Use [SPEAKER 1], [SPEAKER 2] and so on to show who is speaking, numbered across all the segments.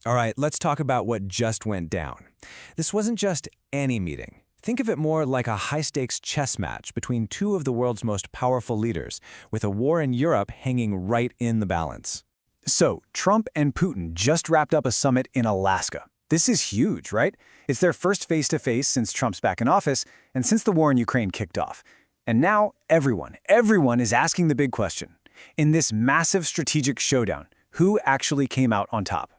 [SPEAKER 1] All right, let's talk about what just went down. This wasn't just any meeting. Think of it more like a high-stakes chess match between two of the world's most powerful leaders, with a war in Europe hanging right in the balance.
[SPEAKER 2] So, Trump and Putin just wrapped up a summit in Alaska. This is huge, right? It's their first face-to-face since Trump's back in office and since the war in Ukraine kicked off. And now everyone is asking the big question. In this massive strategic showdown, who actually came out on top?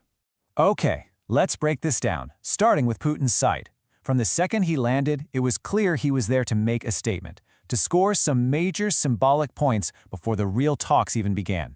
[SPEAKER 3] Okay, let's break this down, starting with Putin's side. From the second he landed, it was clear he was there to make a statement, to score some major symbolic points before the real talks even began.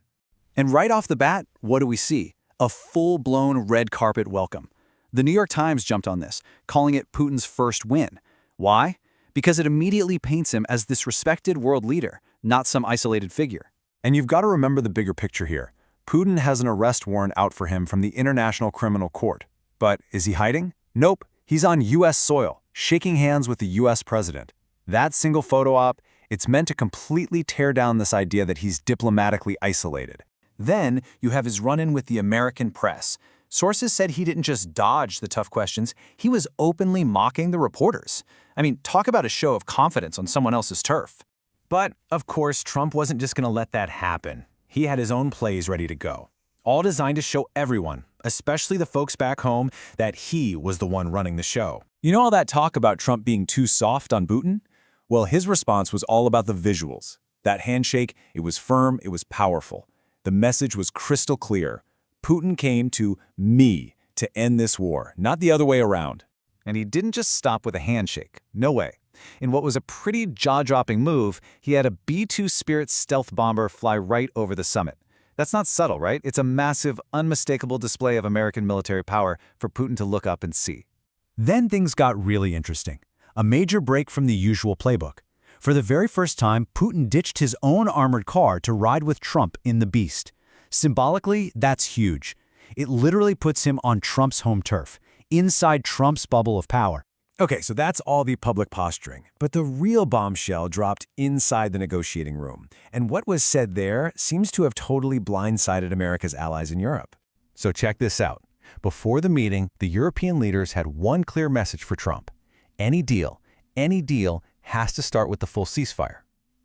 [SPEAKER 2] And right off the bat, what do we see? A full-blown red carpet welcome. The New York Times jumped on this, calling it Putin's first win. Why? Because it immediately paints him as this respected world leader, not some isolated figure.
[SPEAKER 4] And you've got to remember the bigger picture here. Putin has an arrest warrant out for him from the International Criminal Court. But is he hiding? Nope. He's on U.S. soil, shaking hands with the U.S. president. That single photo op, it's meant to completely tear down this idea that he's diplomatically isolated.
[SPEAKER 2] Then you have his run-in with the American press. Sources said he didn't just dodge the tough questions, he was openly mocking the reporters. I mean, talk about a show of confidence on someone else's turf.
[SPEAKER 1] But, of course, Trump wasn't just going to let that happen. He had his own plays ready to go, all designed to show everyone, especially the folks back home, that he was the one running the show.
[SPEAKER 4] You know all that talk about Trump being too soft on Putin? Well, his response was all about the visuals. That handshake, it was firm, it was powerful. The message was crystal clear. Putin came to me to end this war, not the other way around.
[SPEAKER 2] And he didn't just stop with a handshake. No way. In what was a pretty jaw-dropping move, he had a B-2 Spirit stealth bomber fly right over the summit. That's not subtle, right? It's a massive, unmistakable display of American military power for Putin to look up and see.
[SPEAKER 3] Then things got really interesting. A major break from the usual playbook. For the very first time, Putin ditched his own armored car to ride with Trump in the Beast. Symbolically, that's huge. It literally puts him on Trump's home turf, inside Trump's bubble of power.
[SPEAKER 1] Okay, so that's all the public posturing. But the real bombshell dropped inside the negotiating room. And what was said there seems to have totally blindsided America's allies in Europe.
[SPEAKER 4] So check this out. Before the meeting, the European leaders had one clear message for Trump. Any deal has to start with the full ceasefire.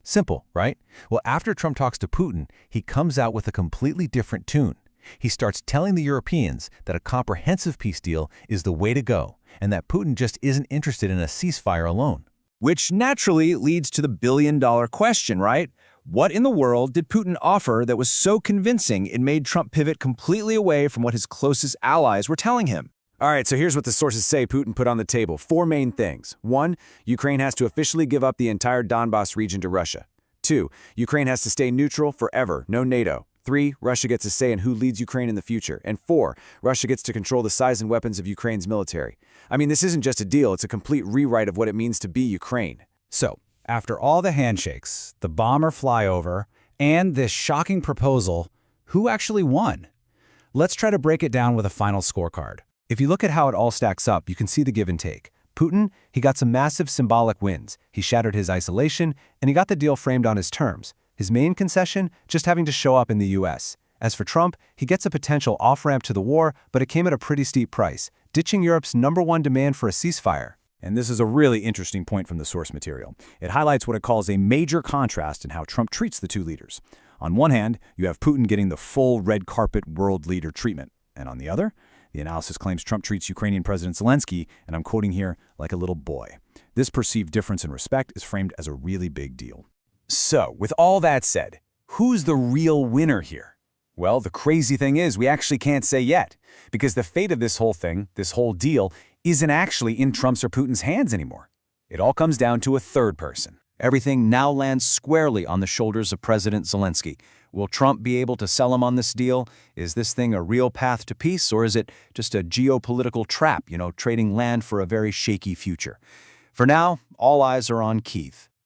[SPEAKER 4] Simple, right? Well, after Trump talks to Putin, he comes out with a completely different tune. He starts telling the Europeans that a comprehensive peace deal is the way to go, and that Putin just isn't interested in a ceasefire alone.
[SPEAKER 1] Which naturally leads to the billion-dollar question, right? What in the world did Putin offer that was so convincing it made Trump pivot completely away from what his closest allies were telling him? All right, so here's what the sources say Putin put on the table. 4 main things. 1, Ukraine has to officially give up the entire Donbas region to Russia. 2, Ukraine has to stay neutral forever, no NATO. 3, Russia gets a say in who leads Ukraine in the future. And 4, Russia gets to control the size and weapons of Ukraine's military. I mean, this isn't just a deal, it's a complete rewrite of what it means to be Ukraine.
[SPEAKER 3] So, after all the handshakes, the bomber flyover, and this shocking proposal, who actually won? Let's try to break it down with a final scorecard.
[SPEAKER 4] If you look at how it all stacks up, you can see the give and take. Putin, he got some massive symbolic wins. He shattered his isolation, and he got the deal framed on his terms. His main concession, just having to show up in the U.S. As for Trump, he gets a potential off-ramp to the war, but it came at a pretty steep price, ditching Europe's #1 demand for a ceasefire.
[SPEAKER 1] And this is a really interesting point from the source material. It highlights what it calls a major contrast in how Trump treats the two leaders. On one hand, you have Putin getting the full red carpet world leader treatment. And on the other, the analysis claims Trump treats Ukrainian President Zelenskyy, and I'm quoting here, like a little boy. This perceived difference in respect is framed as a really big deal. So, with all that said, who's the real winner here? Well, the crazy thing is we actually can't say yet, because the fate of this whole thing, this whole deal, isn't actually in Trump's or Putin's hands anymore. It all comes down to a third person.
[SPEAKER 2] Everything now lands squarely on the shoulders of President Zelenskyy. Will Trump be able to sell him on this deal? Is this thing a real path to peace, or is it just a geopolitical trap, trading land for a very shaky future? For now, all eyes are on Kyiv.